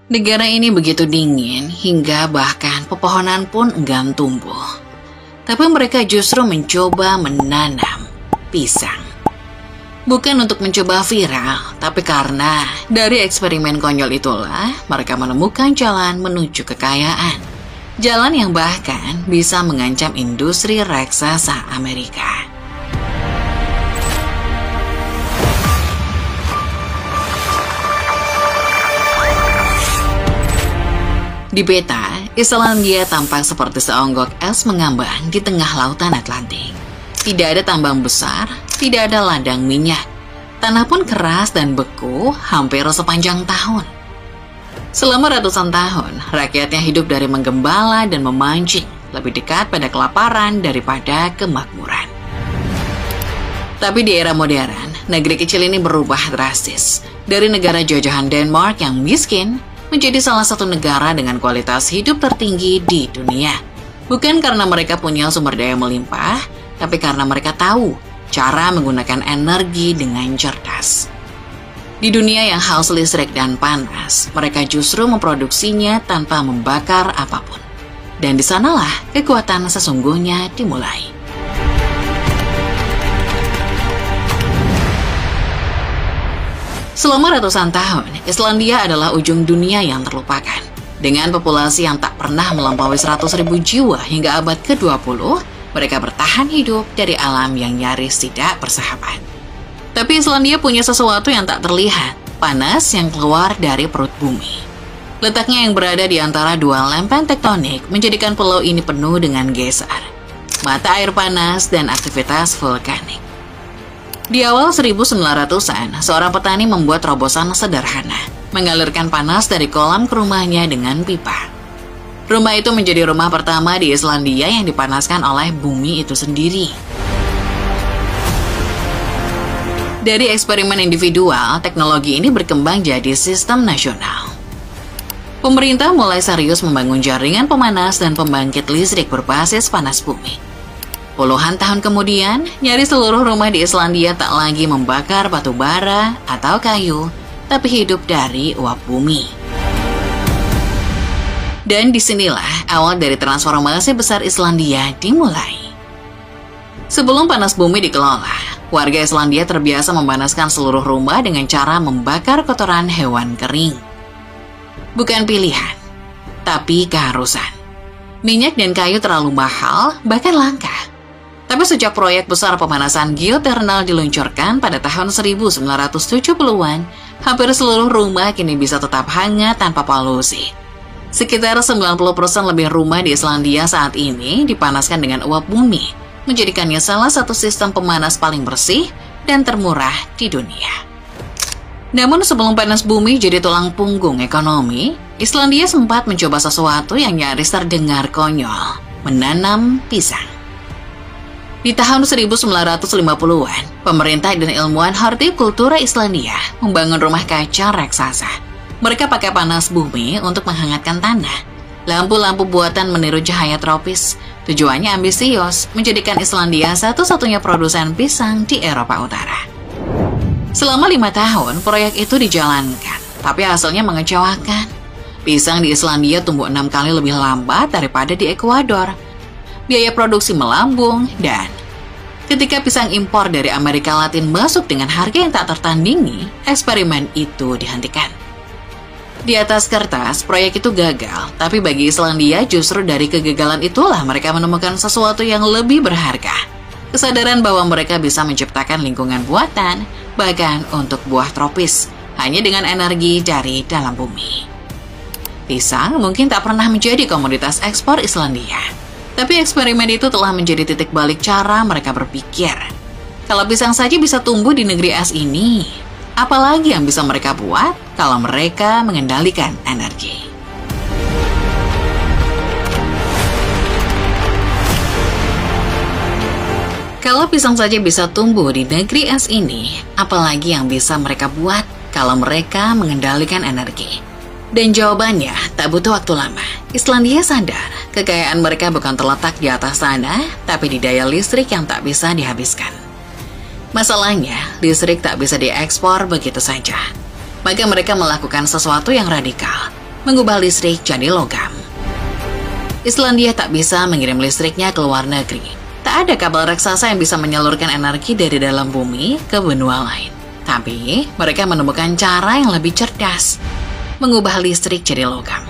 Negara ini begitu dingin hingga bahkan pepohonan pun enggan tumbuh. Tapi mereka justru mencoba menanam pisang. Bukan untuk mencoba viral, tapi karena dari eksperimen konyol itulah mereka menemukan jalan menuju kekayaan. Jalan yang bahkan bisa mengancam industri raksasa Amerika. Di peta, Islandia tampak seperti seonggok es mengambang di tengah lautan Atlantik. Tidak ada tambang besar, tidak ada ladang minyak. Tanah pun keras dan beku hampir sepanjang tahun. Selama ratusan tahun, rakyatnya hidup dari menggembala dan memancing, lebih dekat pada kelaparan daripada kemakmuran. Tapi di era modern, negeri kecil ini berubah drastis. Dari negara jajahan Denmark yang miskin, menjadi salah satu negara dengan kualitas hidup tertinggi di dunia. Bukan karena mereka punya sumber daya melimpah, tapi karena mereka tahu cara menggunakan energi dengan cerdas. Di dunia yang haus listrik dan panas, mereka justru memproduksinya tanpa membakar apapun. Dan di sanalah kekuatan sesungguhnya dimulai. Selama ratusan tahun, Islandia adalah ujung dunia yang terlupakan. Dengan populasi yang tak pernah melampaui 100.000 jiwa hingga abad ke-20, mereka bertahan hidup dari alam yang nyaris tidak bersahabat. Tapi Islandia punya sesuatu yang tak terlihat, panas yang keluar dari perut bumi. Letaknya yang berada di antara dua lempeng tektonik menjadikan pulau ini penuh dengan geser, mata air panas, dan aktivitas vulkanik. Di awal 1900-an, seorang petani membuat terobosan sederhana, mengalirkan panas dari kolam ke rumahnya dengan pipa. Rumah itu menjadi rumah pertama di Islandia yang dipanaskan oleh bumi itu sendiri. Dari eksperimen individual, teknologi ini berkembang jadi sistem nasional. Pemerintah mulai serius membangun jaringan pemanas dan pembangkit listrik berbasis panas bumi. Puluhan tahun kemudian, nyaris seluruh rumah di Islandia tak lagi membakar batu bara atau kayu, tapi hidup dari uap bumi. Dan disinilah awal dari transformasi besar Islandia dimulai. Sebelum panas bumi dikelola, warga Islandia terbiasa memanaskan seluruh rumah dengan cara membakar kotoran hewan kering. Bukan pilihan, tapi keharusan. Minyak dan kayu terlalu mahal, bahkan langka. Tapi sejak proyek besar pemanasan geothermal diluncurkan pada tahun 1970-an, hampir seluruh rumah kini bisa tetap hangat tanpa polusi. Sekitar 90% lebih rumah di Islandia saat ini dipanaskan dengan uap bumi, menjadikannya salah satu sistem pemanas paling bersih dan termurah di dunia. Namun sebelum panas bumi jadi tulang punggung ekonomi, Islandia sempat mencoba sesuatu yang nyaris terdengar konyol, menanam pisang. Di tahun 1950-an, pemerintah dan ilmuwan hortikultura Islandia membangun rumah kaca raksasa. Mereka pakai panas bumi untuk menghangatkan tanah. Lampu-lampu buatan meniru cahaya tropis. Tujuannya ambisius, menjadikan Islandia satu-satunya produsen pisang di Eropa Utara. Selama 5 tahun, proyek itu dijalankan, tapi hasilnya mengecewakan. Pisang di Islandia tumbuh 6 kali lebih lambat daripada di Ekuador. Biaya produksi melambung, dan ketika pisang impor dari Amerika Latin masuk dengan harga yang tak tertandingi, eksperimen itu dihentikan. Di atas kertas, proyek itu gagal, tapi bagi Islandia justru dari kegagalan itulah mereka menemukan sesuatu yang lebih berharga. Kesadaran bahwa mereka bisa menciptakan lingkungan buatan, bahkan untuk buah tropis, hanya dengan energi dari dalam bumi. Pisang mungkin tak pernah menjadi komoditas ekspor Islandia. Tapi eksperimen itu telah menjadi titik balik cara mereka berpikir. Kalau pisang saja bisa tumbuh di negeri es ini, apalagi yang bisa mereka buat kalau mereka mengendalikan energi. Kalau pisang saja bisa tumbuh di negeri es ini, apalagi yang bisa mereka buat kalau mereka mengendalikan energi. Dan jawabannya tak butuh waktu lama. Islandia sadar kekayaan mereka bukan terletak di atas tanah, tapi di daya listrik yang tak bisa dihabiskan. Masalahnya, listrik tak bisa diekspor begitu saja. Maka mereka melakukan sesuatu yang radikal. mengubah listrik jadi logam. Islandia tak bisa mengirim listriknya ke luar negeri. Tak ada kabel raksasa yang bisa menyalurkan energi dari dalam bumi ke benua lain. Tapi, mereka menemukan cara yang lebih cerdas, mengubah listrik jadi logam.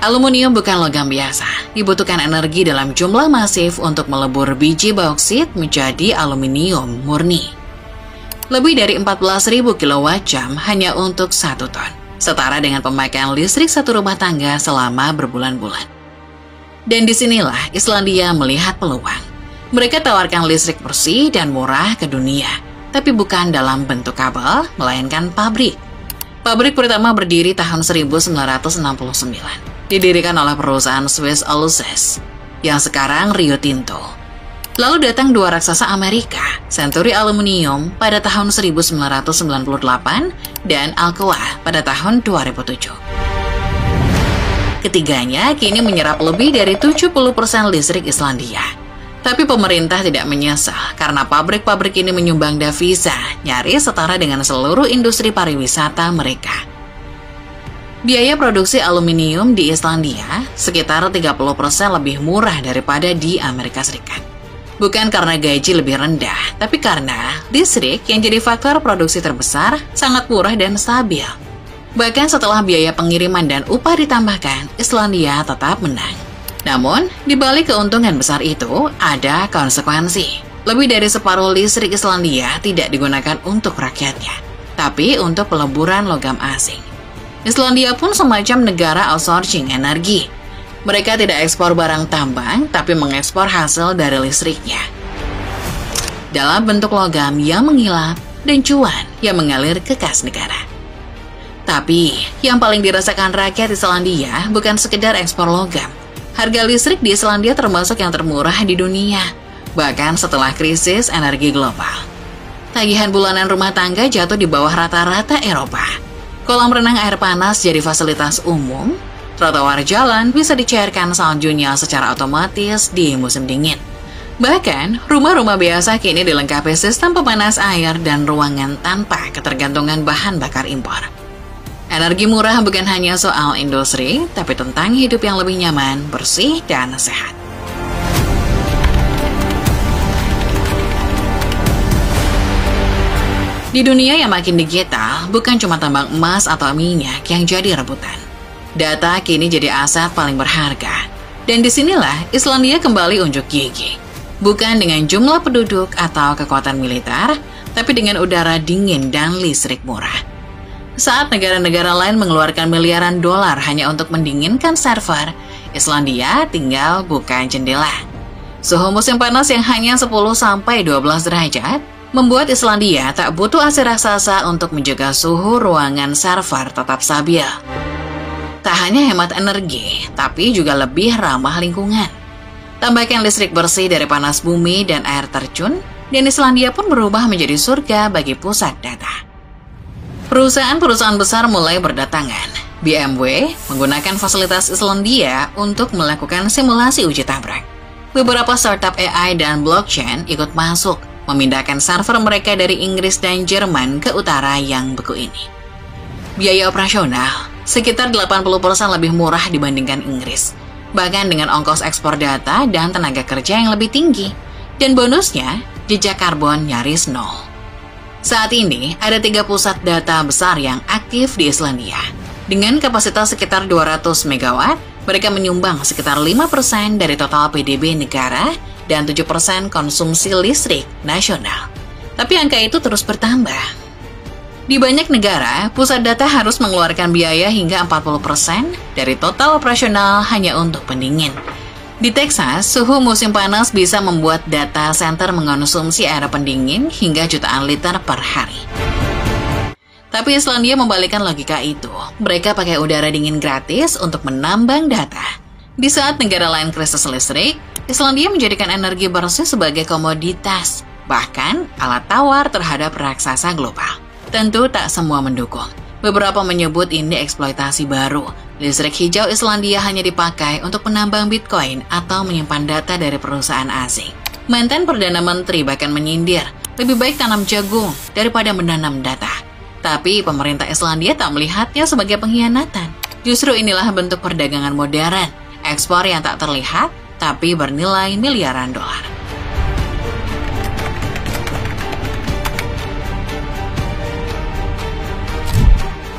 Aluminium bukan logam biasa, dibutuhkan energi dalam jumlah masif untuk melebur biji bauksit menjadi aluminium murni. Lebih dari 14.000 kWh hanya untuk 1 ton, setara dengan pemakaian listrik satu rumah tangga selama berbulan-bulan. Dan disinilah Islandia melihat peluang. Mereka tawarkan listrik bersih dan murah ke dunia, tapi bukan dalam bentuk kabel, melainkan pabrik. Pabrik pertama berdiri tahun 1969. Didirikan oleh perusahaan Swiss Aluces, yang sekarang Rio Tinto. Lalu datang dua raksasa Amerika, Century Aluminium pada tahun 1998 dan Alcoa pada tahun 2007. Ketiganya kini menyerap lebih dari 70% listrik Islandia. Tapi pemerintah tidak menyesal karena pabrik-pabrik ini menyumbang devisa nyaris setara dengan seluruh industri pariwisata mereka. Biaya produksi aluminium di Islandia sekitar 30% lebih murah daripada di Amerika Serikat. Bukan karena gaji lebih rendah, tapi karena listrik yang jadi faktor produksi terbesar sangat murah dan stabil. Bahkan setelah biaya pengiriman dan upah ditambahkan, Islandia tetap menang. Namun, di balik keuntungan besar itu, ada konsekuensi. Lebih dari separuh listrik Islandia tidak digunakan untuk rakyatnya, tapi untuk peleburan logam asing. Islandia pun semacam negara outsourcing energi. Mereka tidak ekspor barang tambang, tapi mengekspor hasil dari listriknya dalam bentuk logam yang mengilap dan cuan yang mengalir ke kas negara. Tapi, yang paling dirasakan rakyat Islandia bukan sekedar ekspor logam. Harga listrik di Islandia termasuk yang termurah di dunia, bahkan setelah krisis energi global. Tagihan bulanan rumah tangga jatuh di bawah rata-rata Eropa. Kolam renang air panas jadi fasilitas umum, trotoar jalan bisa dicairkan saljunya secara otomatis di musim dingin. Bahkan, rumah-rumah biasa kini dilengkapi sistem pemanas air dan ruangan tanpa ketergantungan bahan bakar impor. Energi murah bukan hanya soal industri, tapi tentang hidup yang lebih nyaman, bersih, dan sehat. Di dunia yang makin digital, bukan cuma tambang emas atau minyak yang jadi rebutan. Data kini jadi aset paling berharga. Dan disinilah Islandia kembali unjuk gigi. Bukan dengan jumlah penduduk atau kekuatan militer, tapi dengan udara dingin dan listrik murah. Saat negara-negara lain mengeluarkan miliaran dolar hanya untuk mendinginkan server, Islandia tinggal buka jendela. Suhu musim panas yang hanya 10-12 derajat membuat Islandia tak butuh AC raksasa untuk menjaga suhu ruangan server tetap stabil. Tak hanya hemat energi, tapi juga lebih ramah lingkungan. Tambahkan listrik bersih dari panas bumi dan air terjun, dan Islandia pun berubah menjadi surga bagi pusat data. Perusahaan-perusahaan besar mulai berdatangan. BMW menggunakan fasilitas Islandia untuk melakukan simulasi uji tabrak. Beberapa startup AI dan blockchain ikut masuk, memindahkan server mereka dari Inggris dan Jerman ke utara yang beku ini. Biaya operasional sekitar 80% lebih murah dibandingkan Inggris, bahkan dengan ongkos ekspor data dan tenaga kerja yang lebih tinggi. Dan bonusnya, jejak karbon nyaris nol. Saat ini, ada 3 pusat data besar yang aktif di Islandia. Dengan kapasitas sekitar 200 MW, mereka menyumbang sekitar 5% dari total PDB negara dan 7% konsumsi listrik nasional. Tapi angka itu terus bertambah. Di banyak negara, pusat data harus mengeluarkan biaya hingga 40% dari total operasional hanya untuk pendingin. Di Texas, suhu musim panas bisa membuat data center mengonsumsi air pendingin hingga jutaan liter per hari. Tapi Islandia membalikkan logika itu. Mereka pakai udara dingin gratis untuk menambang data. Di saat negara lain krisis listrik, Islandia menjadikan energi bersih sebagai komoditas, bahkan alat tawar terhadap raksasa global. Tentu tak semua mendukung. Beberapa menyebut ini eksploitasi baru. Listrik hijau Islandia hanya dipakai untuk menambang Bitcoin atau menyimpan data dari perusahaan asing. Mantan Perdana Menteri bahkan menyindir, lebih baik tanam jagung daripada menanam data. Tapi pemerintah Islandia tak melihatnya sebagai pengkhianatan. Justru inilah bentuk perdagangan modern, ekspor yang tak terlihat, tapi bernilai miliaran dolar.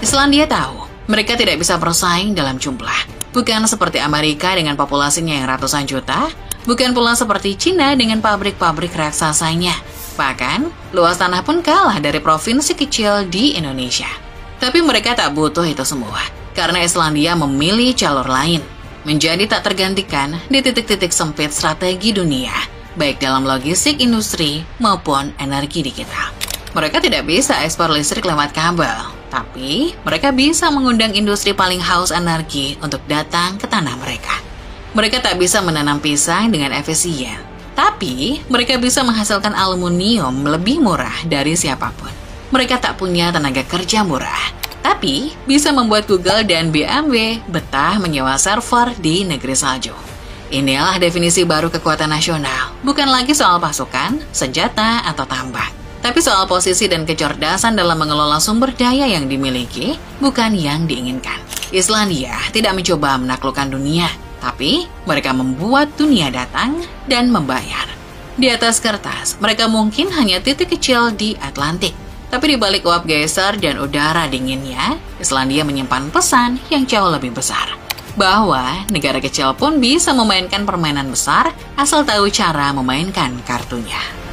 Islandia tahu, mereka tidak bisa bersaing dalam jumlah. Bukan seperti Amerika dengan populasinya yang ratusan juta, bukan pula seperti Cina dengan pabrik-pabrik raksasanya. Bahkan, luas tanah pun kalah dari provinsi kecil di Indonesia. Tapi mereka tak butuh itu semua, karena Islandia memilih jalur lain, menjadi tak tergantikan di titik-titik sempit strategi dunia, baik dalam logistik industri maupun energi digital. Mereka tidak bisa ekspor listrik lewat kabel, tapi mereka bisa mengundang industri paling haus energi untuk datang ke tanah mereka. Mereka tak bisa menanam pisang dengan efisien, tapi mereka bisa menghasilkan aluminium lebih murah dari siapapun. Mereka tak punya tenaga kerja murah, tapi bisa membuat Google dan BMW betah menyewa server di negeri salju. Inilah definisi baru kekuatan nasional, bukan lagi soal pasukan, senjata, atau tambang. Tapi soal posisi dan kecerdasan dalam mengelola sumber daya yang dimiliki, bukan yang diinginkan. Islandia tidak mencoba menaklukkan dunia, tapi mereka membuat dunia datang dan membayar. Di atas kertas, mereka mungkin hanya titik kecil di Atlantik. Tapi di balik uap geser dan udara dinginnya, Islandia menyimpan pesan yang jauh lebih besar. Bahwa negara kecil pun bisa memainkan permainan besar asal tahu cara memainkan kartunya.